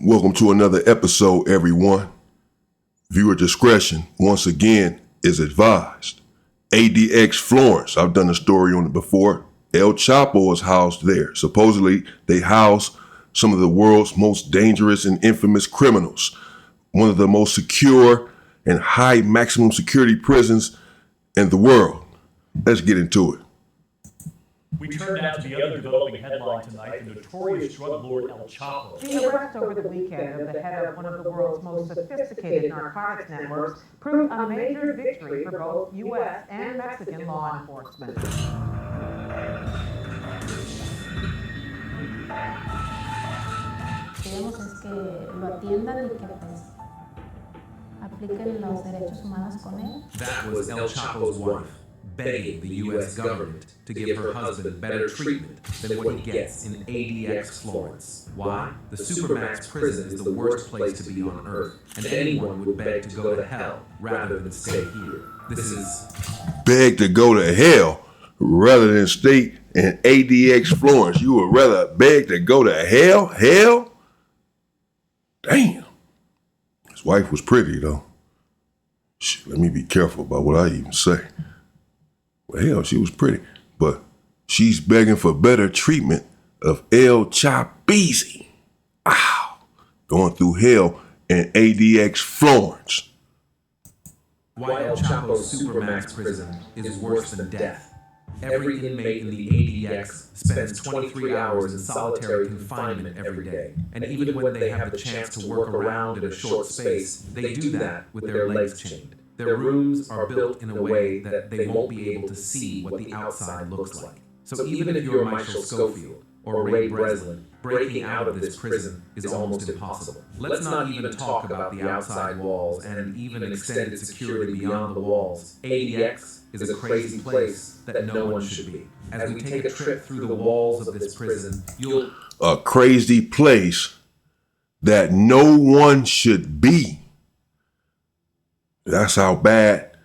Welcome to another episode, everyone. Viewer discretion, once again, is advised. ADX Florence, I've done a story on it before. El Chapo is housed there. Supposedly, they house some of the world's most dangerous and infamous criminals. One of the most secure and high maximum security prisons in the world. Let's get into it. We turn now to the other developing headline tonight, the notorious drug lord El Chapo. The arrest over the weekend of the head of one of the world's most sophisticated narcotics networks proved a major victory for both U.S. and Mexican law enforcement. Queremos es que lo atiendan y que pues apliquen los derechos humanos con él. That was El Chapo's wife, begging the U.S. government to give her husband better treatment than what he gets in ADX Florence. Why? The Supermax prison is the worst place to be on earth, and anyone would beg to go to hell rather than stay here. This is... Beg to go to hell rather than stay in ADX Florence. You would rather beg to go to hell? Hell? Damn. His wife was pretty, though. Shit, let me be careful about what I even say. Well, hell, she was pretty. But she's begging for better treatment of El Chapo. Wow. Going through hell in ADX Florence. Why El Chapo's Supermax prison is worse than death. Every inmate in the ADX spends 23 hours in solitary confinement every day. And even when they have the chance to work around in a short space, they do that with their legs chained. Their rooms are built in a way that they won't be able to see what the outside looks like. So even if you're Michael Schofield or Ray Breslin, breaking out of this prison is almost impossible. Let's not even talk about the outside walls and even extended security beyond the walls. ADX is a crazy place that no one should be. As we take a trip through the walls of this prison, you'll... A crazy place that no one should be. That's how bad.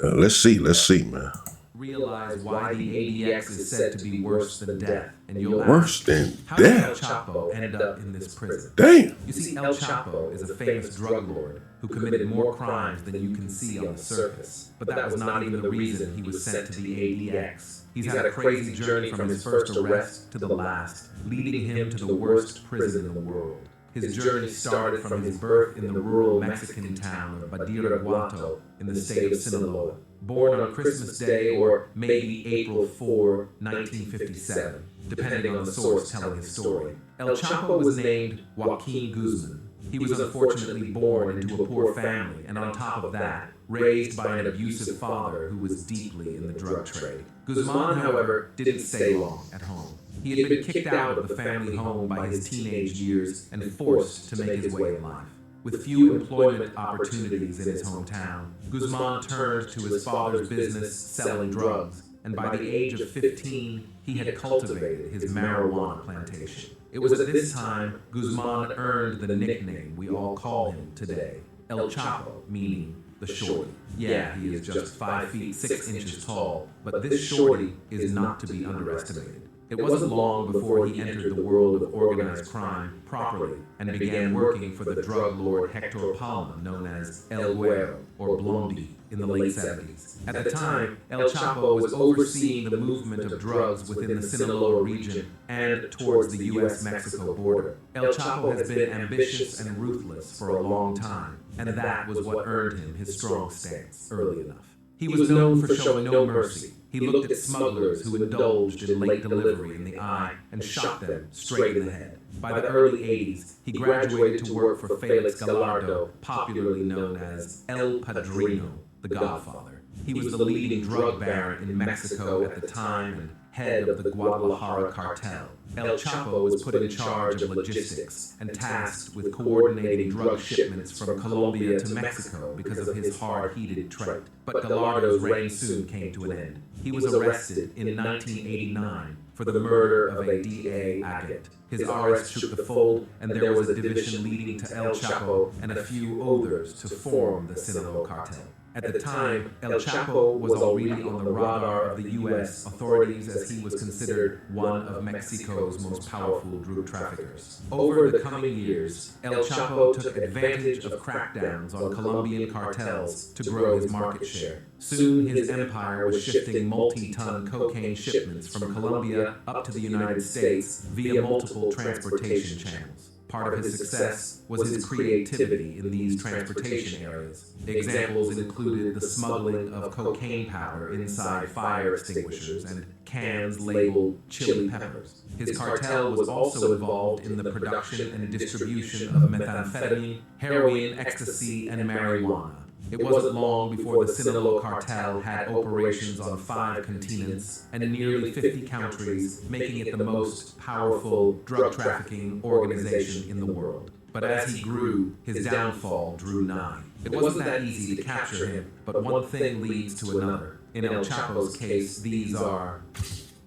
Let's see, man. realize why the ADX is said to be worse than death. And you'll Worse ask, than how did El death? Chapo end up in this prison? Damn. You see, El Chapo is a famous drug lord who committed more crimes than you can see on the surface. But that was not even the reason he was sent to the ADX. He's had a crazy journey from his first arrest to the last, leading him to the worst prison in the world. His journey started from his birth in the rural Mexican town of Badiraguato in the state of Sinaloa. Born on Christmas Day or maybe April 4, 1957, depending on the source telling his story. El Chapo was named Joaquin Guzman. He was unfortunately born into a poor family and on top of that, raised by an abusive father who was deeply in the drug trade. Guzman, however, didn't stay long at home. He had been kicked out of the family home by his teenage years and forced to make his way in life. With few employment opportunities in his hometown, Guzman turned to his father's business selling drugs, and by the age of 15, he had cultivated his marijuana plantation. It was at this time Guzman earned the nickname we all call him today, El Chapo, meaning the shorty. Yeah, he is just 5 feet 6 inches tall, but this shorty is not to be underestimated. It wasn't long before he entered the world of organized crime properly and began working for the drug lord Hector Palma, known as El Güero, or Blondie, in the late 70s. At the time, El Chapo was overseeing the movement of drugs within the Sinaloa region and towards the U.S.-Mexico border. El Chapo has been ambitious and ruthless for a long time, and that was what earned him his strong stance early enough. He was known for showing no mercy. He looked at smugglers who indulged in late delivery in the eye and shot them straight in the head. By the early 80s, he graduated to work for Felix Gallardo, popularly known as El Padrino, the Godfather. He was the leading drug baron in Mexico at the time and head of the Guadalajara cartel. El Chapo was put in charge of logistics and tasked with coordinating drug shipments from Colombia to Mexico because of his hard-headed trait. But Gallardo's reign soon came to an end. He was arrested in 1989 for the murder of a DA agate. His arrest shook the fold, and there was a division leading to El Chapo and a few others to form the Sinaloa cartel. At the time, El Chapo was already on the radar of the U.S. authorities as he was considered one of Mexico's most powerful drug traffickers. Over the coming years, El Chapo took advantage of crackdowns on Colombian cartels to grow his market share. Soon, his empire was shifting multi-ton cocaine shipments from Colombia up to the United States via multiple transportation channels. Part of his success was his creativity in these transportation areas. Examples included the smuggling of cocaine powder inside fire extinguishers and cans labeled chili peppers. His cartel was also involved in the production and distribution of methamphetamine, heroin, ecstasy, and marijuana. It wasn't long before the Sinaloa cartel had operations on 5 continents and in nearly 50 countries, making it the most powerful drug trafficking organization in the world. But as he grew, his downfall drew nigh. It wasn't that easy to capture him, but one thing leads to another. In El Chapo's case, these are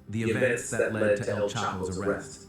the events that led to El Chapo's arrest.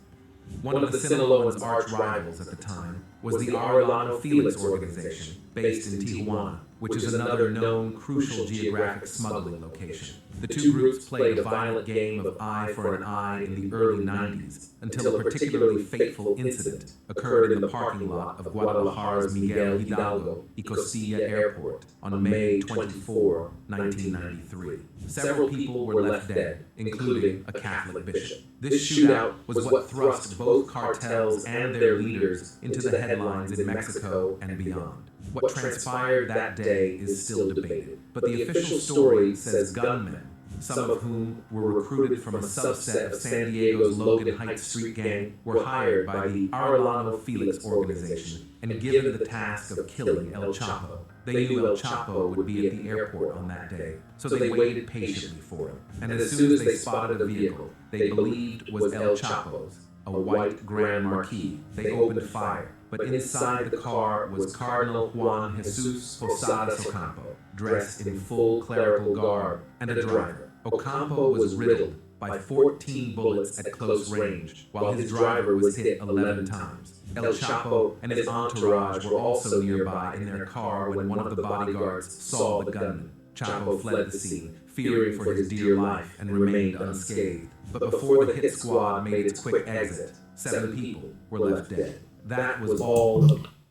One of the Sinaloans' arch rivals at the time was the Arellano Felix organization, based in Tijuana, which is another known crucial geographic smuggling location. The two groups played a violent game of eye for an eye in the early 90s, until a particularly fateful incident occurred in the parking lot of Guadalajara's Miguel Hidalgo y Costilla Airport on May 24, 1993. Several people were left dead, including a Catholic bishop. This shootout was what thrust both cartels and their leaders into the headlines in Mexico and beyond. What transpired that day is still debated, but the official story says gunmen, some of whom were recruited from a subset of San Diego's Logan Heights street gang, were hired by the Arellano Felix organization and given the task of killing El Chapo. They knew El Chapo would be at the airport on that day, so they waited patiently for him. And as soon as they spotted a vehicle they believed was El Chapo's, a white Grand Marquis, they opened fire. But inside the car was Cardinal Juan Jesus Posadas Ocampo, dressed in full clerical garb, and a driver. Ocampo was riddled by 14 bullets at close range, while his driver was hit 11 times. El Chapo and his entourage were also nearby in their car when one of the bodyguards saw the gunman. Chapo fled the scene, fearing for his dear life, and remained unscathed. But before the hit squad made its quick exit, 7 people were left dead. That was all.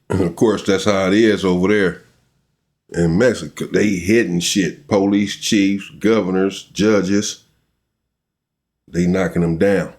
And of course, that's how it is over there in Mexico. They hitting shit. Police chiefs, governors, judges. They knocking them down.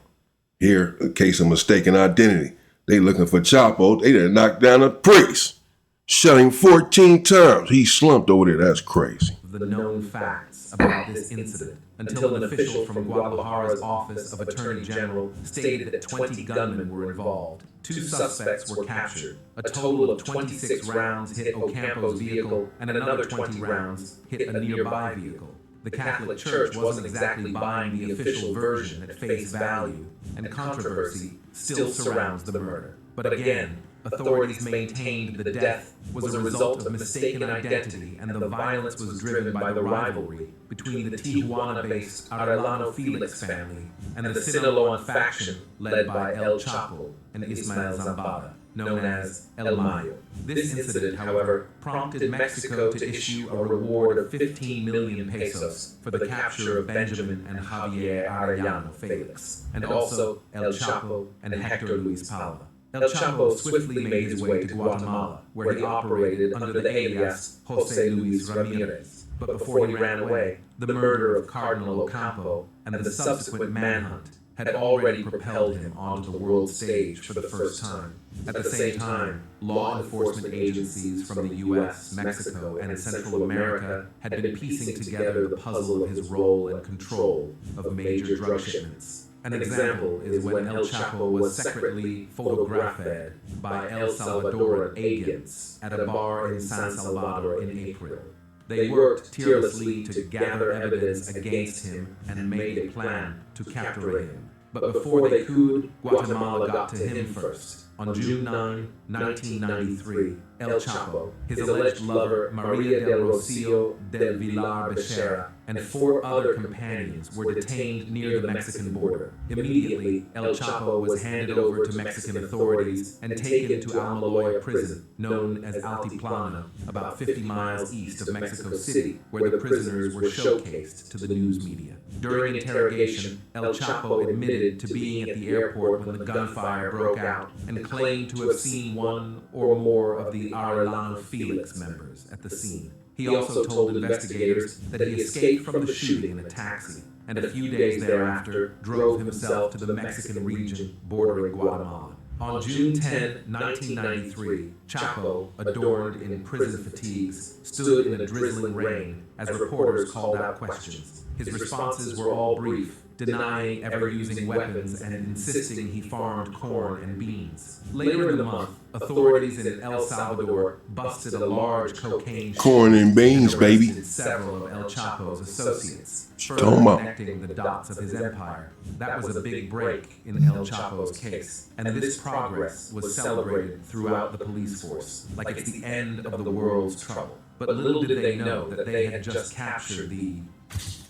Here, a case of mistaken identity. They looking for Chapo. They done knocked down a priest. Shot him 14 times. He slumped over there. That's crazy. The known facts about this incident until an official from Guadalajara's Office of Attorney General stated that 20 gunmen were involved. 2 suspects were captured. A total of 26 rounds hit Ocampo's vehicle, and another 20 rounds hit a nearby vehicle. The Catholic Church wasn't exactly buying the official version at face value, and controversy still surrounds the murder. But again, authorities maintained the death was a result of mistaken identity, and the violence was driven by the rivalry between the Tijuana-based Arellano Felix family and the Sinaloan faction led by El Chapo and Ismael Zambada, known as El Mayo. This incident, however, prompted Mexico to issue a reward of 15 million pesos for the capture of Benjamin and Javier Arellano Felix, and also El Chapo and Hector Luis Palma. El Chapo swiftly made his way to Guatemala, where he operated under the alias José Luis Ramirez. But before he ran away, the murder of Cardinal Ocampo and the subsequent manhunt had already propelled him onto the world stage for the first time. At the same time, law enforcement agencies from the US, Mexico, and Central America had been piecing together the puzzle of his role and control of major drug shipments. An example is when El Chapo was secretly photographed by El Salvadoran agents at a bar in San Salvador in April. They worked tirelessly to gather evidence against him and made a plan to capture him. But before they could, Guatemala got to him first. On June 9, 1993, El Chapo, his alleged lover Maria del Rocio del Villar Becerra, and 4 other companions were detained near the Mexican border. Immediately, El Chapo was handed over to Mexican authorities and taken to Almoloya prison, known as Altiplano, about 50 miles east of Mexico City, where the prisoners were showcased to the news media. During interrogation, El Chapo admitted to being at the airport when the gunfire broke out and claimed to have seen one or more of the Arellano Felix members at the scene. He also told investigators that he escaped from the shooting in a taxi, and a few days thereafter drove himself to the Mexican region bordering Guatemala. On June 10, 1993, Chapo, adorned in prison fatigues, stood in a drizzling rain as reporters called out questions. His responses were all brief, denying ever using weapons and insisting he farmed corn and beans. Later in the month, authorities in El Salvador busted a large cocaine Corn and beans, and arrested baby. several of El Chapo's associates, Talking further about. connecting the dots of his empire. That was a big break in El Chapo's case, and this progress was celebrated throughout the police force, like it's the end of the world's trouble. But little did they know that they had just captured the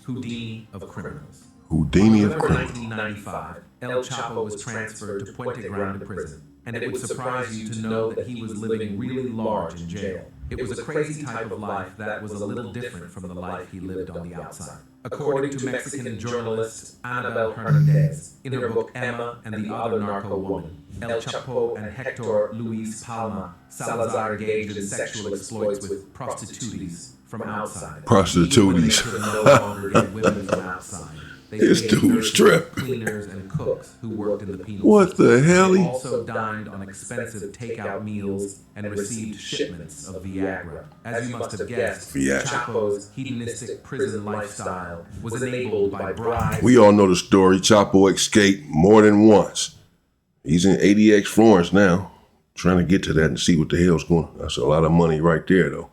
Houdini of criminals. Houdini In of November criminals. 1995, El Chapo was transferred to Puente Grande prison, and it would surprise you to know that he was living really large in jail. It was a crazy type of life that was a little different from the life he lived on the outside. According to Mexican journalist Anabel Hernandez, in her book Emma and the Other Narco Woman, El Chapo and Hector Luis Palma Salazar engaged in sexual exploits with prostitutes from outside. Even when they could no longer get women from outside. They This paid dude's nurses, tripping. cleaners, and cooks who worked in the penal What system. the hell? They also dined on expensive takeout meals and received shipments of Viagra. As you must have guessed, Viagra. Chapo's hedonistic prison lifestyle was enabled by bribes. We all know the story. Chapo escaped more than once. He's in ADX Florence now. Trying to get to that and see what the hell's going on. That's a lot of money right there, though.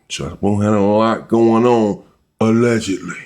Chapo had a lot going on, allegedly.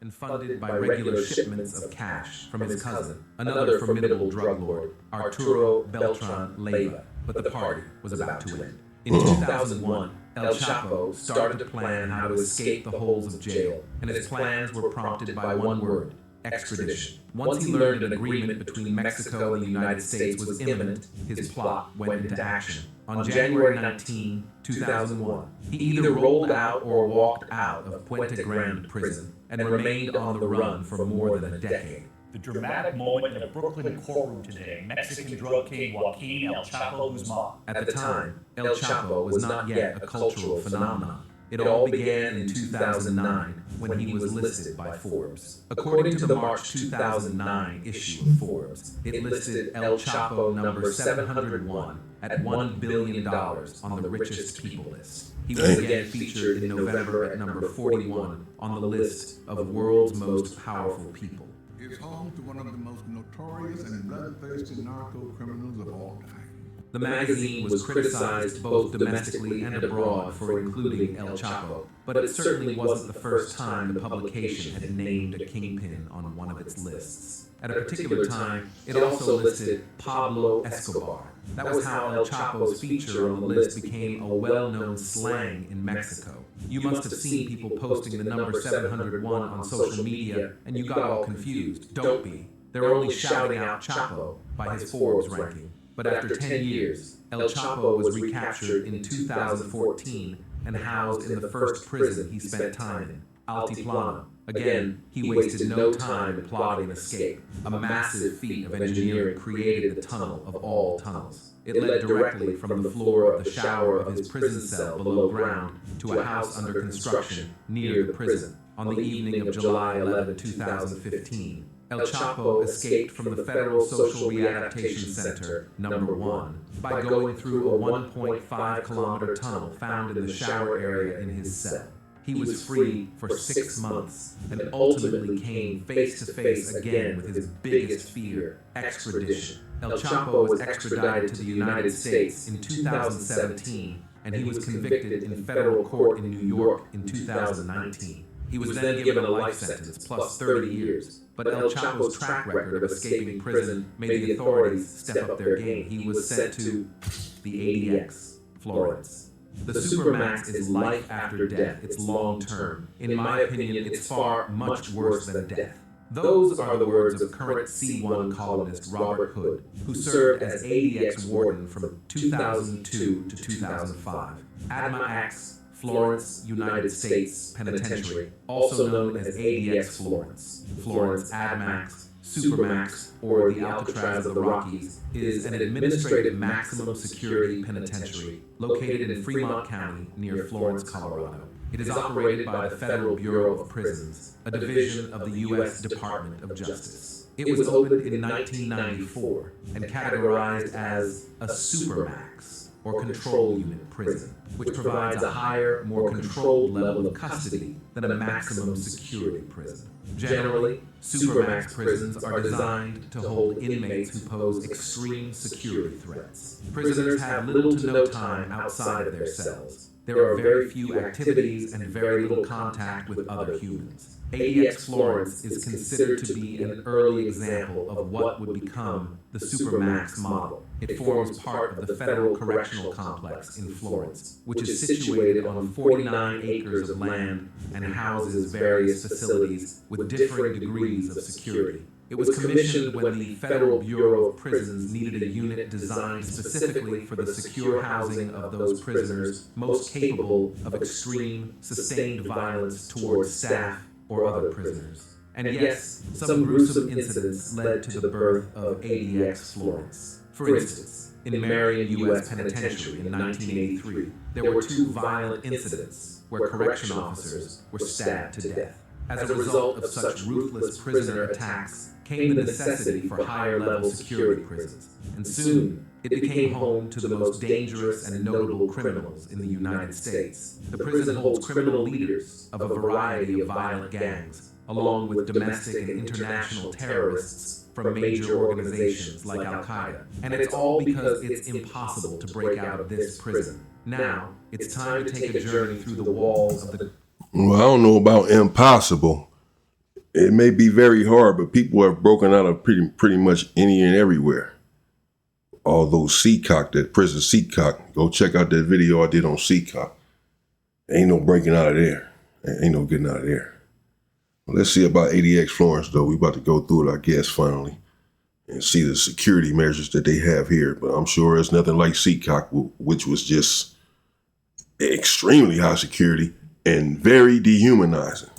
And funded by regular shipments of cash from his cousin, another formidable drug lord, Arturo Beltran Leyva. But the party was about to end. In 2001, El Chapo started to plan how to escape the holes of jail, and his plans were prompted by one word: extradition. Once he learned an agreement between Mexico and the United States was imminent, his plot went into action. On January 19, 2001, he either rolled out or walked out of Puente Grande prison and remained on the run for more than a decade. The dramatic moment in a Brooklyn courtroom today, Mexican drug king Joaquin El Chapo Guzman. At the time, El Chapo was not yet a cultural phenomenon. It all began in 2009 when he was listed by Forbes. According to the March 2009 issue of Forbes, it listed El Chapo number 701 at $1 billion on the richest people list. He was again featured in November at number 41 on the list of world's most powerful people. Is home to one of the most notorious and bloodthirsty narco criminals of all time. The magazine was criticized both domestically and abroad for including El Chapo, but it certainly wasn't the first time the publication had named a kingpin on one of its lists. At a particular time, it also listed Pablo Escobar. That was how El Chapo's feature on the list became a well-known slang in Mexico. You must have seen people posting the number 701 on social media, and you got all confused. Don't be. They're only shouting out Chapo by his Forbes ranking. But after 10 years, El Chapo was recaptured in 2014 and housed in the first prison he spent time in, Altiplano. Again, he wasted no time plotting an escape. A massive feat of engineering created the tunnel of all tunnels. It led directly from the floor of the shower of his prison cell below ground to a house under construction near the prison. On the evening of July 11, 2015, El Chapo escaped from the Federal Social Rehabilitation Center, number 1, by going through a 1.5-kilometer tunnel found in the shower area in his cell. He was free for 6 months and ultimately came face to face again with his biggest fear, extradition. El Chapo was extradited to the United States in 2017, and he was convicted in federal court in New York in 2019. He was then given a life sentence plus 30 years. But El Chapo's track record of escaping prison made the authorities step up their game. He was sent to the ADX, Florence. The Supermax is life after death. It's long-term. In my opinion, it's far much worse than death. Those are the words of current C1 columnist Robert Hood, who served as ADX warden from 2002 to 2005. ADX, Florence, United States Penitentiary, also known as ADX Florence, Florence ADMAX, Supermax, or the Alcatraz of the Rockies, is an administrative maximum security penitentiary located in Fremont County near Florence, Colorado. It is operated by the Federal Bureau of Prisons, a division of the U.S. Department of Justice. It was opened in 1994 and categorized as a Supermax, or control unit prison, which provides a higher, more controlled level of custody than a maximum security prison. Generally, Supermax prisons are designed to hold inmates who pose extreme security threats. Prisoners have little to no time outside of their cells. There are very few activities and very little contact with other humans. ADX Florence is considered to be an early example of what would become the Supermax model. It forms part of the Federal Correctional Complex in Florence, which is situated on 49 acres of land and houses various facilities with differing degrees of security. It was commissioned when the Federal Bureau of Prisons needed a unit designed specifically for the secure housing of those prisoners most capable of extreme, sustained violence towards staff or other prisoners. And yes, some gruesome incidents led to the birth of ADX Florence. For instance, in Marion U.S. Penitentiary in 1983, there were 2 violent incidents where correction officers were stabbed to death. As a result of such ruthless prisoner attacks came the necessity for higher-level security prisons, and soon it became home to the most dangerous and notable criminals in the United States. The prison holds criminal leaders of a variety of violent gangs, along with domestic and international terrorists from major organizations like Al-Qaeda. And it's all because it's impossible to break out of this prison. Now, it's time to take a journey through the walls of the... Well, I don't know about impossible. It may be very hard, but people have broken out of pretty much any and everywhere. Although Seacock, that prison Seacock, go check out that video I did on Seacock. Ain't no breaking out of there. Ain't no getting out of there. Well, let's see about ADX Florence, though. We about to go through it, I guess, finally, and see the security measures that they have here. But I'm sure it's nothing like Seacock, which was just extremely high security and very dehumanizing.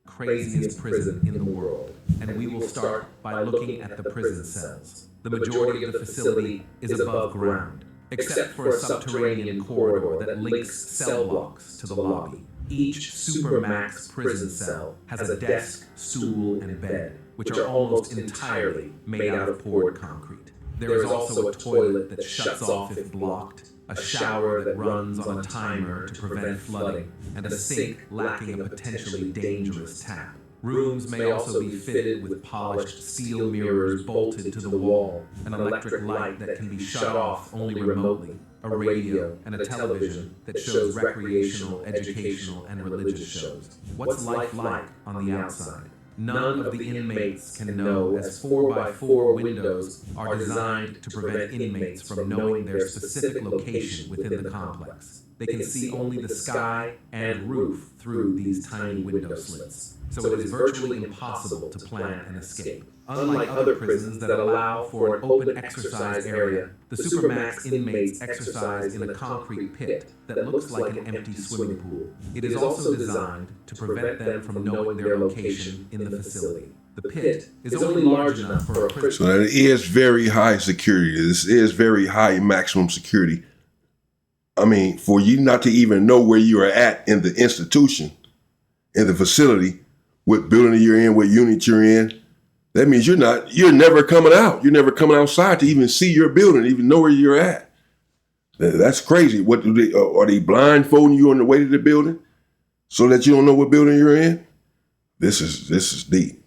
Craziest prison in the world, and we will start by looking at the prison cells. The majority of the facility is above ground, except for a subterranean corridor that links cell blocks to the lobby. Each Supermax prison cell has a desk, stool, and bed, which are almost entirely made out of poured concrete. There is also a toilet that shuts off if blocked, a shower that runs on a timer to prevent flooding, and a sink lacking a potentially dangerous tap. Rooms may also be fitted with polished steel mirrors bolted to the wall, an electric light that can be shut off only remotely, a radio, and a television that shows recreational, educational, and religious shows. What's life like on the outside? None of the inmates can know, as 4x4 windows are designed to prevent inmates from knowing their specific location within the complex. They can see only the sky and roof through these tiny window slits, so it is virtually impossible to plan an escape. Unlike other prisons that allow for an open exercise area, the Supermax inmates exercise in a concrete pit that looks like an empty swimming pool. It is also designed to prevent them from knowing their location in the facility. The pit is only large enough for a prison. So that is very high security. This is very high maximum security. I mean, for you not to even know where you are at in the institution, in the facility, what building you're in, what unit you're in, that means you're never coming out. You're never coming outside to even see your building, even know where you're at. That's crazy. What do they, are they blindfolding you on the way to the building so that you don't know what building you're in? This is deep.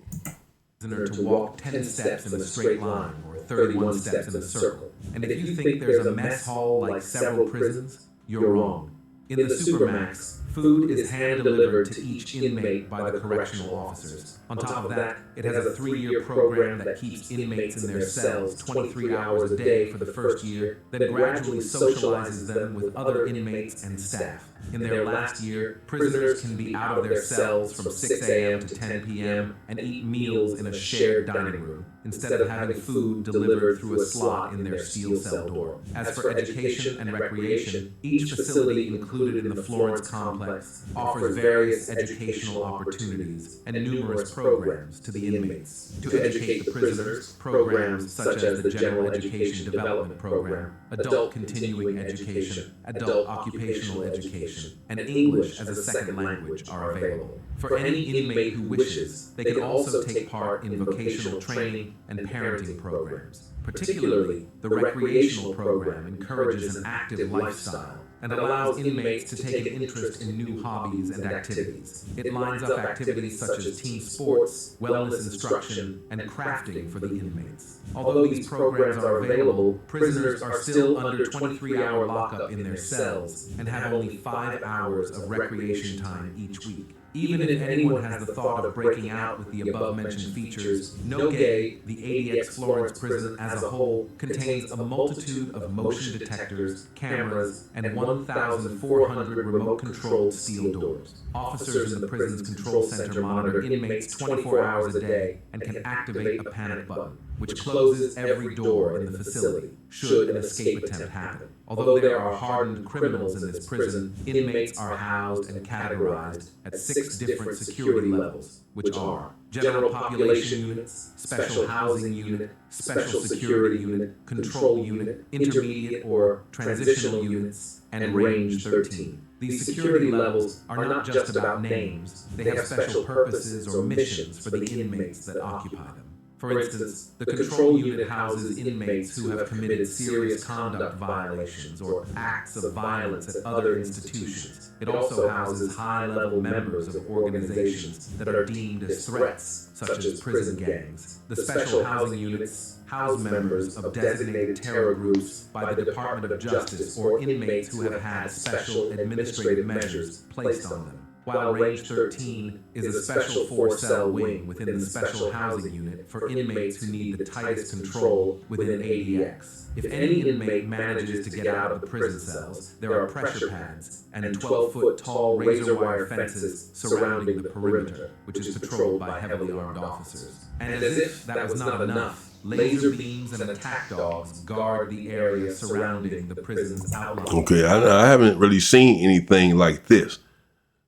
To walk 10 steps in a straight line or 31 steps in a circle. And if you think there's a mess hall like several prisons, you're wrong. In the Supermax, Food is hand-delivered to each inmate by the correctional officers. On top of that, it has a 3-year program that keeps inmates in their cells 23 hours a day for the first year, then gradually socializes them with other inmates and staff. In their last year, prisoners can be out of their cells from 6 a.m. to 10 p.m. and eat meals in a shared dining room, instead of having food delivered through a slot in their steel cell door. As for education and recreation, each facility included in the Florence complex offers various educational opportunities and numerous programs to the inmates. To educate the prisoners, programs such as the General Education Development Program, Adult Continuing Education, Adult Occupational Education, and English as a second language are available. For any inmate who wishes, they can also take part in vocational training and parenting programs. Particularly, the recreational program encourages an active lifestyle and allows inmates to take an interest in new hobbies and activities. It lines up activities such as team sports, wellness instruction, and crafting for the inmates. Although these programs are available, prisoners are still under 23-hour lockup in their cells and have only 5 hours of recreation time each week. Even if anyone has the thought of breaking out with the above-mentioned features, No Gay, the ADX Florence prison as a whole, contains a multitude of motion detectors, cameras, and 1,400 remote-controlled steel doors. Officers in the prison's control center monitor inmates 24 hours a day and can activate a panic button, which closes every door in the facility, should an escape attempt happen. Although there are hardened criminals in this prison, inmates are housed and categorized at 6 different security levels, which are General Population Units, Special Housing Unit, Special Security Unit, Control Unit, Intermediate or Transitional Units, and Range 13. These security levels are not just about names, they have special purposes or missions for the inmates that occupy them. For instance, the control unit houses inmates who have committed serious conduct violations or acts of violence at other institutions. It also houses high-level members of organizations that are deemed as threats, such as prison gangs. The special housing units house members of designated terror groups by the Department of Justice or inmates who have had special administrative measures placed on them. While Range 13 is a special 4-cell wing within the special housing unit for inmates who need the tightest control within ADX. If any inmate manages to get out of the prison cells, there are pressure pads and 12-foot tall razor wire fences surrounding the perimeter, which is patrolled by heavily armed officers. And as if that was not enough, laser beams and attack dogs guard the area surrounding the prison's outline. Okay, I haven't really seen anything like this.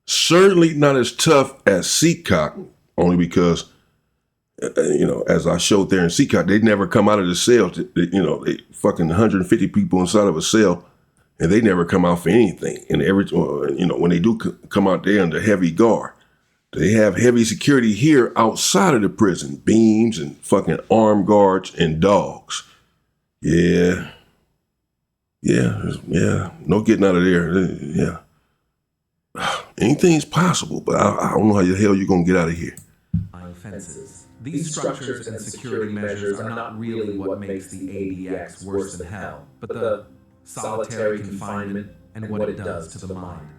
Certainly not as tough as Seacock, only because, as I showed there in Seacock, they never come out of the cell. They fucking 150 people inside of a cell, and they never come out for anything. And when they do come out, they're under heavy guard. They have heavy security here outside of the prison, beams and fucking armed guards and dogs. Yeah. No getting out of there. Yeah. Anything's possible, but I don't know how the hell you're going to get out of here. Fences. These structures and security measures are not really what makes the ADX worse than hell, but the solitary confinement and what it does to the mind.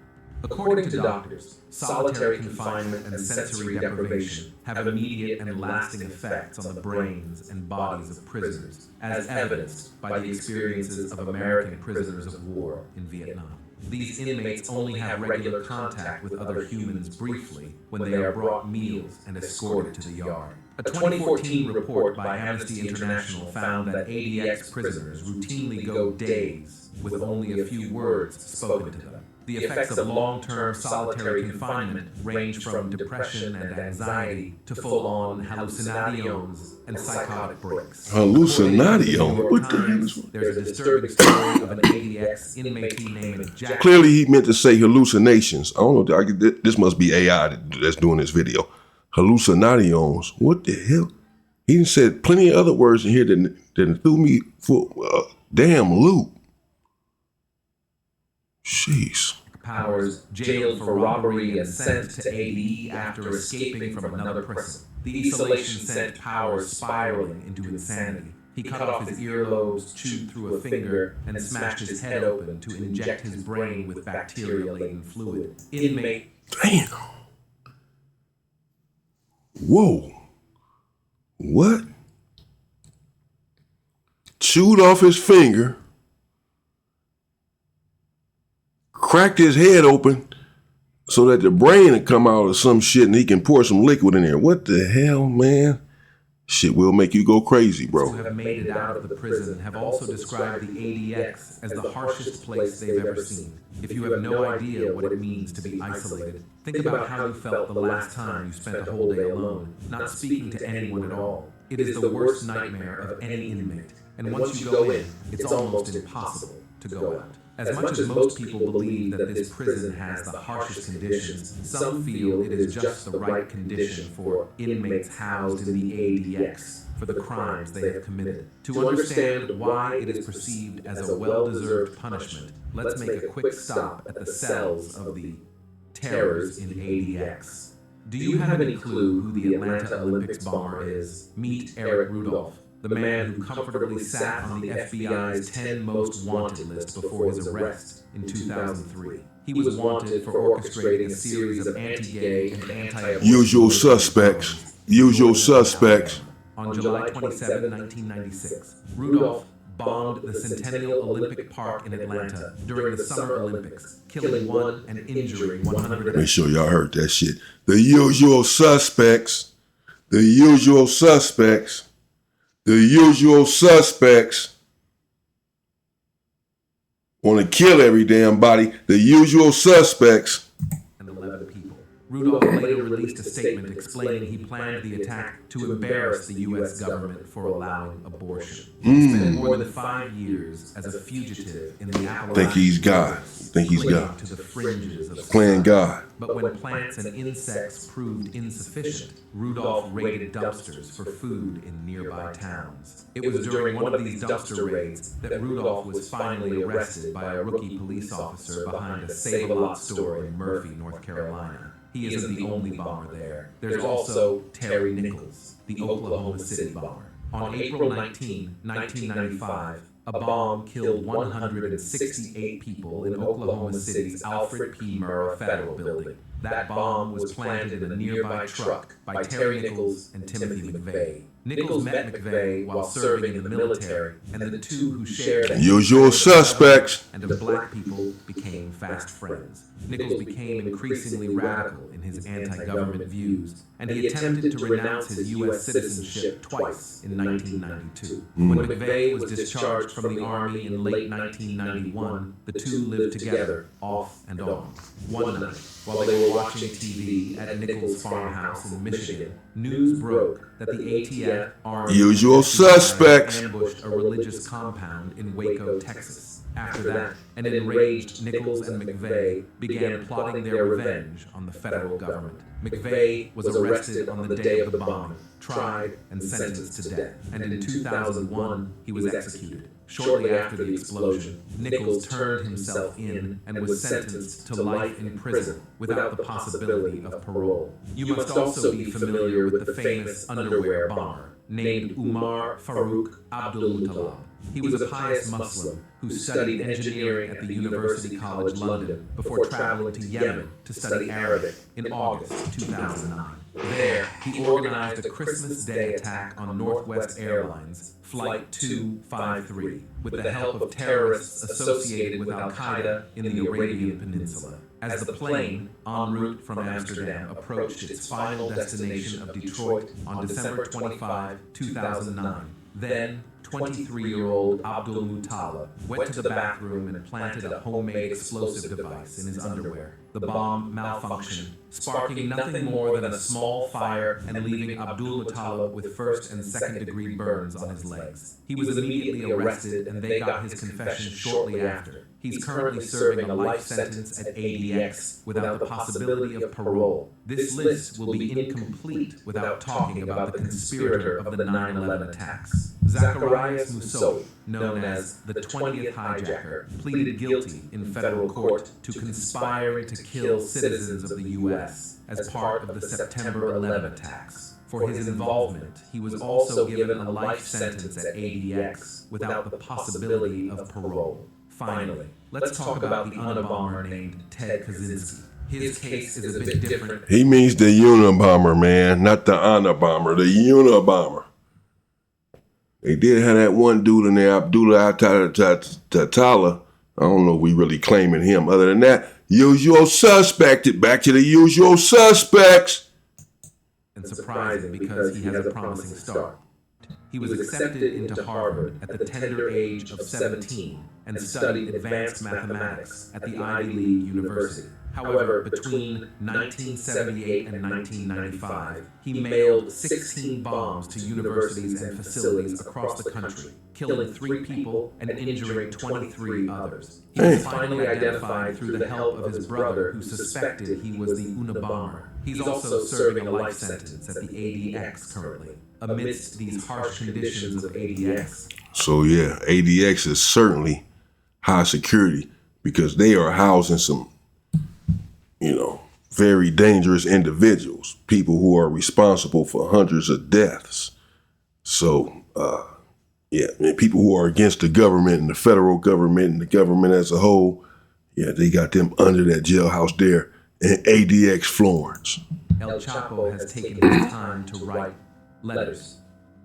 According to doctors, solitary confinement and sensory deprivation have immediate and lasting effects on the brains and bodies of prisoners, as evidenced by the experiences of American prisoners of war in Vietnam. These inmates only have regular contact with other humans briefly when they are brought meals and escorted to the yard. A 2014 report by Amnesty International found that ADX prisoners routinely go days with only a few words spoken to them. The effects of long-term solitary confinement range from depression and anxiety to full-on hallucinations and psychotic breaks. Hallucination? What the hell is... There's a disturbing story of an ADX inmate named Jack. Clearly he meant to say hallucinations. I don't know, this must be AI that's doing this video. Hallucinations. What the hell? He said plenty of other words in here that threw me for a damn loop. Jeez. Powers jailed for robbery and sent to ADE after escaping from another prison. The isolation sent Powers spiraling into insanity. He cut off his earlobes, chewed through a finger, and smashed his head open to inject his brain with bacteria-laden fluid. Inmate. Damn. Whoa. What? Chewed off his finger, cracked his head open so that the brain would come out of some shit and he can pour some liquid in there. What the hell, man? Shit will make you go crazy, bro. Who have made it out of the prison have also described the ADX as the harshest place they've ever seen. If you have no idea what it means to be isolated, think about how you felt the last time you spent a whole day alone, not speaking to anyone at all. It is the worst nightmare of any inmate, and once you go in, it's almost impossible to go out. As much as most people believe that this prison has the harshest conditions, some feel it is just the right condition for inmates housed in the ADX for the crimes they have committed. To understand why it is perceived as a well-deserved punishment, let's make a quick stop at the cells of the terrors in ADX. Do you have any clue who the Atlanta Olympics bomber is? Meet Eric Rudolph, the man who comfortably sat on the FBI's 10 most wanted list before his arrest in 2003. He was wanted for orchestrating a series of anti-gay and anti-abortion Usual suspects. Usual suspects. On July 27, 1996, Rudolph bombed the Centennial Olympic Park in Atlanta during the Summer Olympics, killing one and injuring 100. Make sure y'all heard that shit. The usual suspects. The usual suspects. The usual suspects want to kill every damn body. The usual suspects. And 11 people. Rudolph later released a statement explaining he planned the attack to embarrass the U.S. government for allowing abortion. He spent more than 5 years as a fugitive in the Appalachian. Think he's God. Think he's clinging God. to the fringes of Playing God. But when plants and insects proved insufficient, Rudolph raided dumpsters for food in nearby towns. It was during one of these dumpster raids that Rudolph was finally arrested by a rookie police officer behind a Save-A-Lot store in Murphy, North Carolina. He isn't the only bomber there. There's also Terry Nichols, the Oklahoma City bomber. On April 19, 1995, a bomb killed 168 people in Oklahoma City's Alfred P. Murrah Federal Building. That bomb was planted in a nearby truck by Terry Nichols and Timothy McVeigh. Nichols met McVeigh while serving in the military, and the two who shared the Usual suspects. and of black people became fast friends. Nichols became increasingly radical in his anti-government views, and he attempted to renounce his U.S. citizenship twice in 1992. When McVeigh was discharged from the Army in late 1991, the two lived together, off and on. One night, while they were watching TV at Nichols' farmhouse in Michigan, news broke that the ATF armed Usual suspects. ambushed a religious compound in Waco, Texas. After that, an enraged Nichols and McVeigh began plotting their revenge on the federal government. McVeigh was arrested on the day of the bombing, tried, and sentenced to death. And in 2001, he was executed. Shortly after the explosion, Nichols turned himself in and was sentenced to life in prison without the possibility of parole. You must also be familiar with the famous underwear bomber named Umar Farouk Abdul-Muttalib. He was a pious Muslim who studied engineering at the University College London before traveling to Yemen to study Arabic in August 2009. There, he organized a Christmas Day attack on Northwest Airlines Flight 253 with the help of terrorists associated with Al-Qaeda in the Arabian Peninsula. As the plane, en route from Amsterdam, approached its final destination of Detroit on December 25, 2009, then 23-year-old Abdul Muttalib went to the bathroom and planted a homemade explosive device in his underwear. The bomb malfunctioned, sparking nothing more than a small fire and leaving Abdul Muttalib with first and second-degree burns on his legs. He was immediately arrested, and they got his confession shortly after. He's currently serving a life sentence at ADX without the possibility of parole. This list will be incomplete without talking about the conspirator of the 9/11 attacks. Zacharias Moussaoui, known as the 20th hijacker, pleaded guilty in federal court to conspiring to kill citizens of the U.S. as part of the September 11 attacks. For his involvement, he was also given a life sentence at ADX without the possibility of parole. Finally, let's talk about the Unabomber named Ted Kaczynski. His case is a bit different. He means the Unabomber, man, not the Unabomber, the Unabomber. They did have that one dude in there, Abdullah Atala. I don't know if we really claiming him. Other than that, usual suspect. Back to the usual suspects. And surprising because he has a promising start. He was accepted into Harvard at the tender age of 17 and studied advanced mathematics at the Ivy League University. However, between 1978 and 1995, he mailed 16 bombs to universities and facilities across the country, killing 3 people and injuring 23 others. He was finally identified through the help of his brother, who suspected he was the Unabomber. He's also serving a life sentence at the ADX currently, amidst these harsh conditions of ADX. So yeah, ADX is certainly high security because they are housing some, very dangerous individuals, people who are responsible for hundreds of deaths. So, people who are against the government and the federal government and the government as a whole, they got them under that jailhouse there in ADX Florence. El Chapo has taken his time to write letters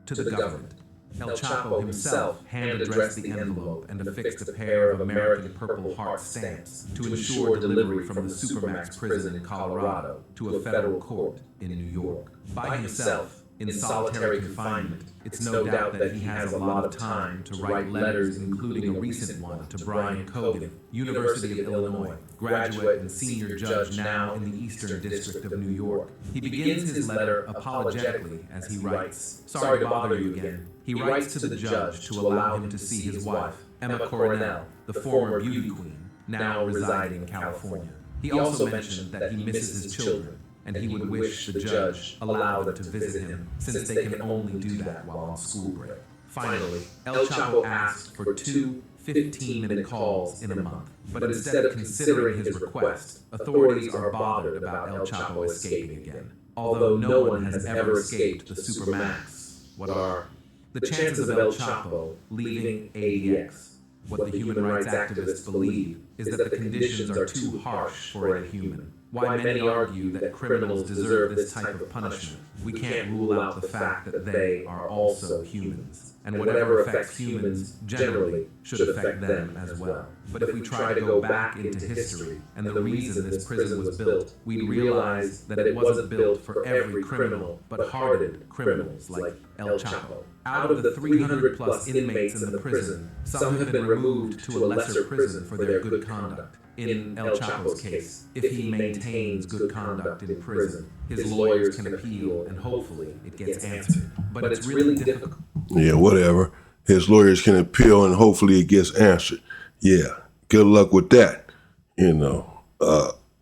to the government. El Chapo himself hand-addressed the envelope and affixed a pair of American Purple Heart stamps to ensure delivery from the Supermax prison in Colorado to a federal court in New York. By himself, in solitary confinement, it's no doubt that he has a lot of time to write letters, including a recent one to Brian Cogan, University of Illinois, graduate and senior judge now in the Eastern District of New York. He begins his letter apologetically as he writes, "Sorry to bother you again." He writes to the judge to allow him to see his wife, Emma Coronel, the former beauty queen, now residing in California. He also mentioned that he misses his children, and he would wish the judge allowed them to visit him, since they can only do that while on school break. Finally, El Chapo asked for 2 15-minute calls in a month, but instead of considering his request, authorities are bothered about El Chapo escaping again. Although no one has ever escaped the Supermax, what are the chances of El Chapo leaving ADX? What the human rights activists believe is that the conditions are too harsh for a human. Why many argue that criminals deserve this type of punishment, we can't rule out the fact that they are also humans, and whatever affects humans generally should affect them as well. But if we try to go back into history and the reason this prison was built, we'd realize that it wasn't built for every criminal, but hardened criminals like El Chapo. Out of the 300 plus inmates in the prison, some have been removed to a lesser prison for their good conduct. In El Chapo's case, if he maintains good conduct in prison, his lawyers can appeal and hopefully it gets answered. But it's really difficult. Yeah, whatever. His lawyers can appeal and hopefully it gets answered. Yeah, good luck with that. No,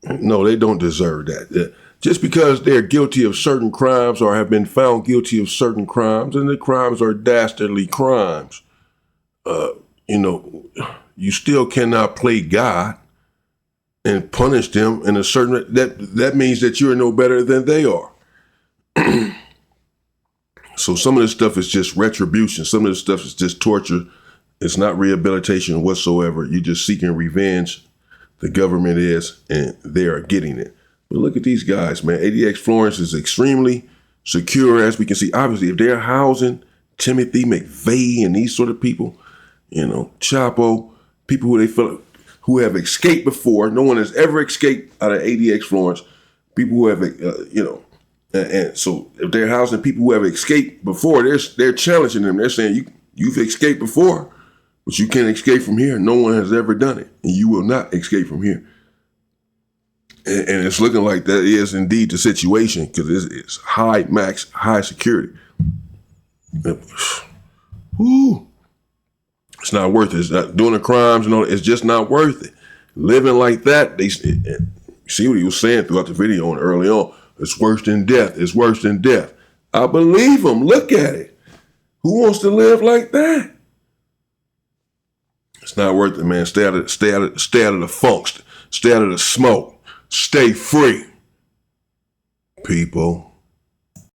they don't deserve that. Just because they're guilty of certain crimes or have been found guilty of certain crimes, and the crimes are dastardly crimes, you still cannot play God and punish them in a certain that means that you're no better than they are. So some of this stuff is just retribution. Some of this stuff is just torture. It's not rehabilitation whatsoever. You're just seeking revenge. The government is, and they are getting it. But look at these guys, man. ADX Florence is extremely secure, as we can see. Obviously, if they're housing Timothy McVeigh and these sort of people, Chapo, people who have escaped before. No one has ever escaped out of ADX Florence. People who have, and so if they're housing people who have escaped before, they're challenging them. They're saying you've escaped before, but you can't escape from here. No one has ever done it, and you will not escape from here. And it's looking like that is indeed the situation because it's high security. Woo. It's not worth it. It's not doing the crimes and all. It's just not worth it. Living like that, see what he was saying throughout the video and early on. It's worse than death. It's worse than death. I believe him. Look at it. Who wants to live like that? It's not worth it, man. Stay out of the funk. Stay out of the smoke. Stay free, people.